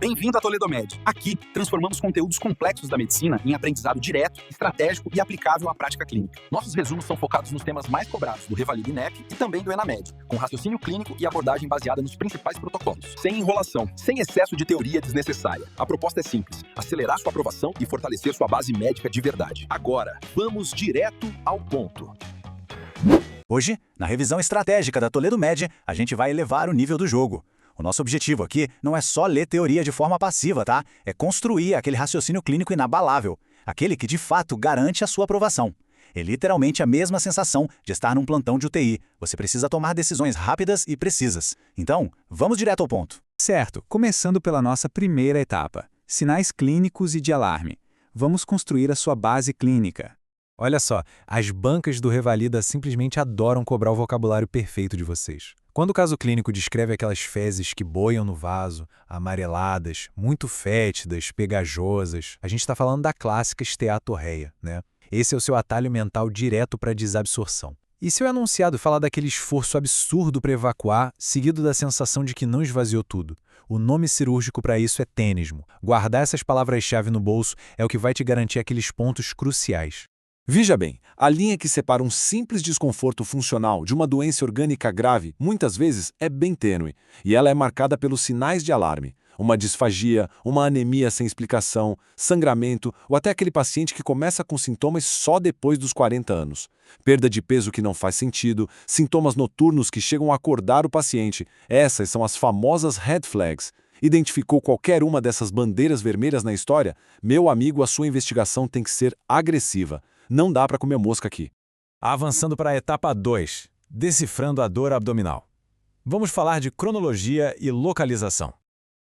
Bem-vindo à Toledo Med. Aqui, transformamos conteúdos complexos da medicina em aprendizado direto, estratégico e aplicável à prática clínica. Nossos resumos são focados nos temas mais cobrados do Revalida INEP e também do ENAMED, com raciocínio clínico e abordagem baseada nos principais protocolos. Sem enrolação, sem excesso de teoria desnecessária. A proposta é simples: acelerar sua aprovação e fortalecer sua base médica de verdade. Agora, vamos direto ao ponto. Hoje, na revisão estratégica da Toledo Med, a gente vai elevar o nível do jogo. O nosso objetivo aqui não é só ler teoria de forma passiva, tá? É construir aquele raciocínio clínico inabalável, aquele que de fato garante a sua aprovação. É literalmente a mesma sensação de estar num plantão de UTI. Você precisa tomar decisões rápidas e precisas. Então, vamos direto ao ponto. Certo, começando pela nossa primeira etapa, sinais clínicos e de alarme. Vamos construir a sua base clínica. Olha só, as bancas do Revalida simplesmente adoram cobrar o vocabulário perfeito de vocês. Quando o caso clínico descreve aquelas fezes que boiam no vaso, amareladas, muito fétidas, pegajosas, a gente está falando da clássica esteatorreia, né? Esse é o seu atalho mental direto para a desabsorção. E se o enunciado falar daquele esforço absurdo para evacuar, seguido da sensação de que não esvaziou tudo? O nome cirúrgico para isso é tênismo. Guardar essas palavras-chave no bolso é o que vai te garantir aqueles pontos cruciais. Veja bem, a linha que separa um simples desconforto funcional de uma doença orgânica grave, muitas vezes, é bem tênue, e ela é marcada pelos sinais de alarme. Uma disfagia, uma anemia sem explicação, sangramento, ou até aquele paciente que começa com sintomas só depois dos 40 anos. Perda de peso que não faz sentido, sintomas noturnos que chegam a acordar o paciente. Essas são as famosas red flags. Identificou qualquer uma dessas bandeiras vermelhas na história? Meu amigo, a sua investigação tem que ser agressiva. Não dá para comer mosca aqui. Avançando para a etapa 2, decifrando a dor abdominal. Vamos falar de cronologia e localização.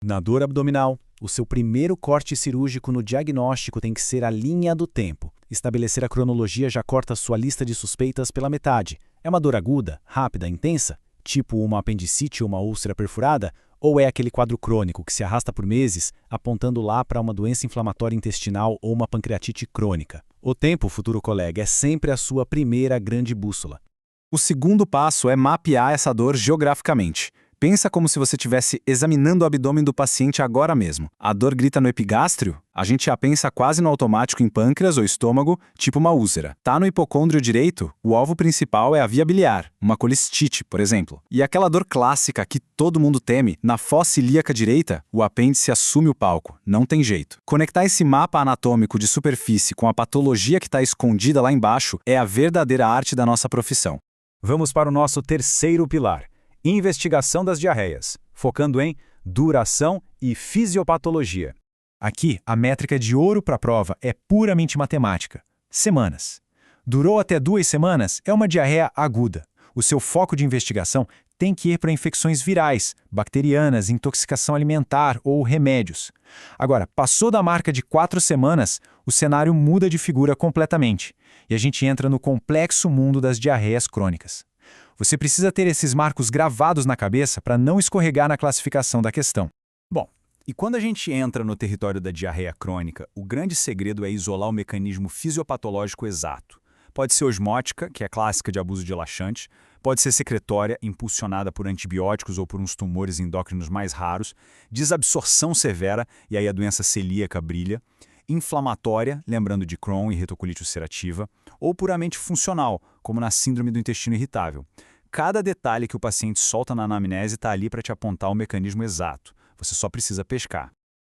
Na dor abdominal, o seu primeiro corte cirúrgico no diagnóstico tem que ser a linha do tempo. Estabelecer a cronologia já corta sua lista de suspeitas pela metade. É uma dor aguda, rápida, intensa, tipo uma apendicite ou uma úlcera perfurada, ou é aquele quadro crônico que se arrasta por meses, apontando lá para uma doença inflamatória intestinal ou uma pancreatite crônica? O tempo, futuro colega, é sempre a sua primeira grande bússola. O segundo passo é mapear essa dor geograficamente. Pensa como se você estivesse examinando o abdômen do paciente agora mesmo. A dor grita no epigástrio? A gente já pensa quase no automático em pâncreas ou estômago, tipo uma úlcera. Tá no hipocôndrio direito? O alvo principal é a via biliar, uma colestite, por exemplo. E aquela dor clássica que todo mundo teme, na fossa ilíaca direita, o apêndice assume o palco. Não tem jeito. Conectar esse mapa anatômico de superfície com a patologia que está escondida lá embaixo é a verdadeira arte da nossa profissão. Vamos para o nosso terceiro pilar: investigação das diarreias, focando em duração e fisiopatologia. Aqui, a métrica de ouro para a prova é puramente matemática. Semanas. Durou até 2 semanas, é uma diarreia aguda. O seu foco de investigação tem que ir para infecções virais, bacterianas, intoxicação alimentar ou remédios. Agora, passou da marca de 4 semanas, o cenário muda de figura completamente. E a gente entra no complexo mundo das diarreias crônicas. Você precisa ter esses marcos gravados na cabeça para não escorregar na classificação da questão. Bom, e quando a gente entra no território da diarreia crônica, o grande segredo é isolar o mecanismo fisiopatológico exato. Pode ser osmótica, que é clássica de abuso de laxante, pode ser secretória, impulsionada por antibióticos ou por uns tumores endócrinos mais raros, desabsorção severa, e aí a doença celíaca brilha, inflamatória, lembrando de Crohn e retocolite ulcerativa, ou puramente funcional, como na síndrome do intestino irritável. Cada detalhe que o paciente solta na anamnese está ali para te apontar o mecanismo exato. Você só precisa pescar.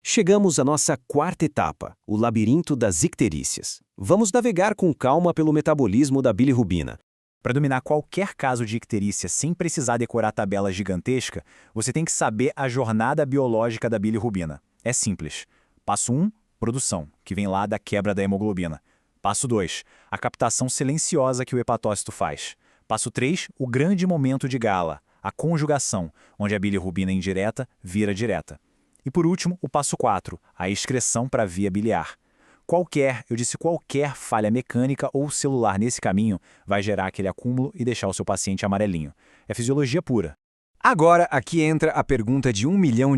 Chegamos à nossa quarta etapa, o labirinto das icterícias. Vamos navegar com calma pelo metabolismo da bilirrubina. Para dominar qualquer caso de icterícia sem precisar decorar tabela gigantesca, você tem que saber a jornada biológica da bilirrubina. É simples. Passo 1, produção, que vem lá da quebra da hemoglobina. Passo 2, a captação silenciosa que o hepatócito faz. Passo 3, o grande momento de gala, a conjugação, onde a bilirrubina indireta vira direta. E por último, o passo 4, a excreção para a via biliar. Qualquer falha mecânica ou celular nesse caminho vai gerar aquele acúmulo e deixar o seu paciente amarelinho. É fisiologia pura. Agora, aqui entra a pergunta de $1 milhão.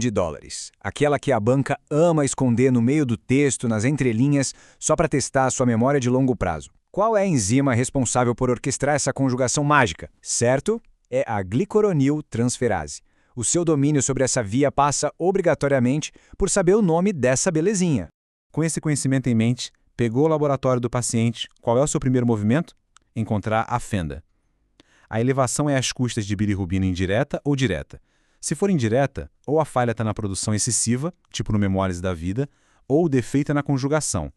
Aquela que a banca ama esconder no meio do texto, nas entrelinhas, só para testar a sua memória de longo prazo. Qual é a enzima responsável por orquestrar essa conjugação mágica? Certo? É a glicoroniltransferase. O seu domínio sobre essa via passa, obrigatoriamente, por saber o nome dessa belezinha. Com esse conhecimento em mente, pegou o laboratório do paciente, qual é o seu primeiro movimento? Encontrar a fenda. A elevação é às custas de bilirrubina indireta ou direta. Se for indireta, ou a falha está na produção excessiva, tipo no memólise da vida, ou o defeito é na conjugação.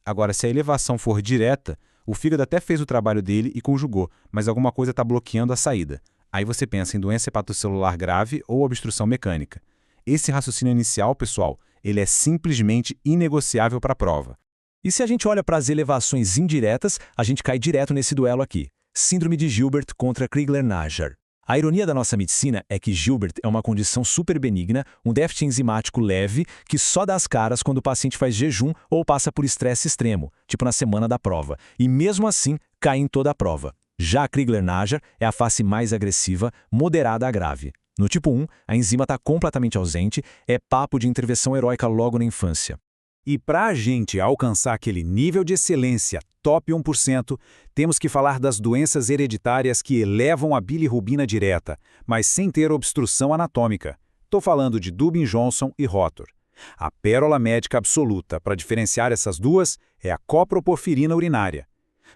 Agora, se a elevação for direta, o fígado até fez o trabalho dele e conjugou, mas alguma coisa está bloqueando a saída. Aí você pensa em doença hepatocelular grave ou obstrução mecânica. Esse raciocínio inicial, pessoal, ele é simplesmente inegociável para a prova. E se a gente olha para as elevações indiretas, a gente cai direto nesse duelo aqui. Síndrome de Gilbert contra Crigler-Najjar. A ironia da nossa medicina é que Gilbert é uma condição super benigna, um déficit enzimático leve, que só dá as caras quando o paciente faz jejum ou passa por estresse extremo, tipo na semana da prova, e mesmo assim cai em toda a prova. Já a Crigler-Najjar é a face mais agressiva, moderada a grave. No tipo 1, a enzima está completamente ausente, é papo de intervenção heróica logo na infância. E para a gente alcançar aquele nível de excelência top 1%, temos que falar das doenças hereditárias que elevam a bilirrubina direta, mas sem ter obstrução anatômica. Estou falando de Dubin-Johnson e Rotor. A pérola médica absoluta para diferenciar essas duas é a coproporfirina urinária.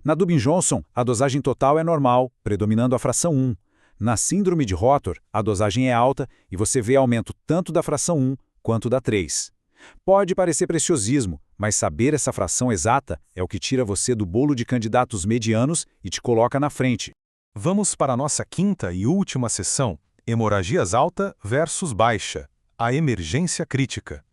Na Dubin-Johnson, a dosagem total é normal, predominando a fração 1. Na síndrome de Rotor, a dosagem é alta e você vê aumento tanto da fração 1 quanto da 3. Pode parecer preciosismo, mas saber essa fração exata é o que tira você do bolo de candidatos medianos e te coloca na frente. Vamos para a nossa quinta e última sessão, hemorragias alta versus baixa, a emergência crítica.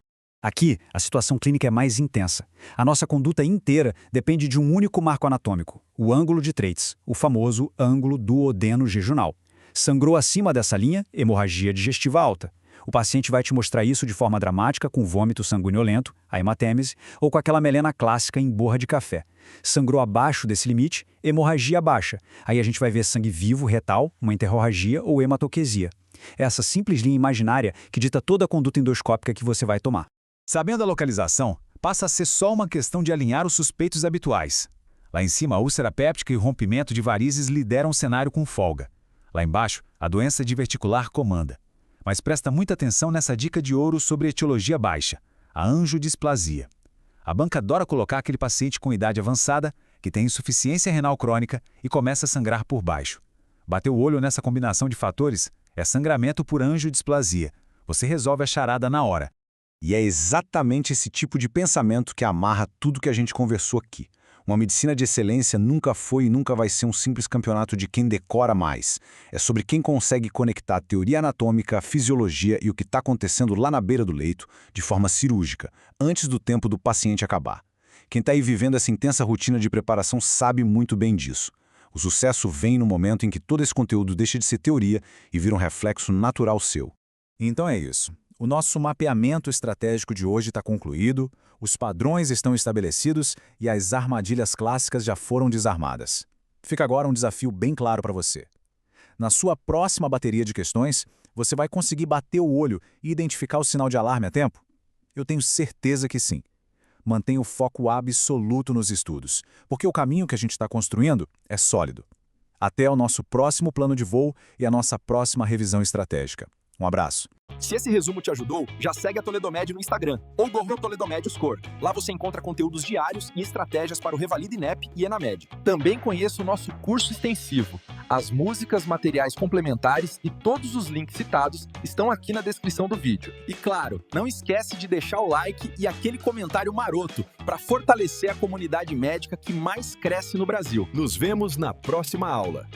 Aqui, a situação clínica é mais intensa. A nossa conduta inteira depende de um único marco anatômico, o ângulo de Treitz, o famoso ângulo duodeno-jejunal. Sangrou acima dessa linha, hemorragia digestiva alta. O paciente vai te mostrar isso de forma dramática com vômito sanguinolento, a hematêmese, ou com aquela melena clássica em borra de café. Sangrou abaixo desse limite, hemorragia baixa. Aí a gente vai ver sangue vivo, retal, uma interrorragia ou hematoquesia. É essa simples linha imaginária que dita toda a conduta endoscópica que você vai tomar. Sabendo a localização, passa a ser só uma questão de alinhar os suspeitos habituais. Lá em cima, a úlcera péptica e o rompimento de varizes lideram o cenário com folga. Lá embaixo, a doença diverticular comanda. Mas presta muita atenção nessa dica de ouro sobre etiologia baixa, a angiodisplasia. A banca adora colocar aquele paciente com idade avançada, que tem insuficiência renal crônica e começa a sangrar por baixo. Bateu o olho nessa combinação de fatores? É sangramento por angiodisplasia. Você resolve a charada na hora. E é exatamente esse tipo de pensamento que amarra tudo que a gente conversou aqui. Uma medicina de excelência nunca foi e nunca vai ser um simples campeonato de quem decora mais. É sobre quem consegue conectar a teoria anatômica, a fisiologia e o que está acontecendo lá na beira do leito, de forma cirúrgica, antes do tempo do paciente acabar. Quem está aí vivendo essa intensa rotina de preparação sabe muito bem disso. O sucesso vem no momento em que todo esse conteúdo deixa de ser teoria e vira um reflexo natural seu. Então é isso. O nosso mapeamento estratégico de hoje está concluído, os padrões estão estabelecidos e as armadilhas clássicas já foram desarmadas. Fica agora um desafio bem claro para você. Na sua próxima bateria de questões, você vai conseguir bater o olho e identificar o sinal de alarme a tempo? Eu tenho certeza que sim. Mantenha o foco absoluto nos estudos, porque o caminho que a gente está construindo é sólido. Até o nosso próximo plano de voo e a nossa próxima revisão estratégica. Um abraço. Se esse resumo te ajudou, já segue a Toledomed no Instagram ou Gorro Toledomed Score. Lá você encontra conteúdos diários e estratégias para o Revalida INEP e Enamed. Também conheça o nosso curso extensivo. As músicas, materiais complementares e todos os links citados estão aqui na descrição do vídeo. E claro, não esquece de deixar o like e aquele comentário maroto para fortalecer a comunidade médica que mais cresce no Brasil. Nos vemos na próxima aula.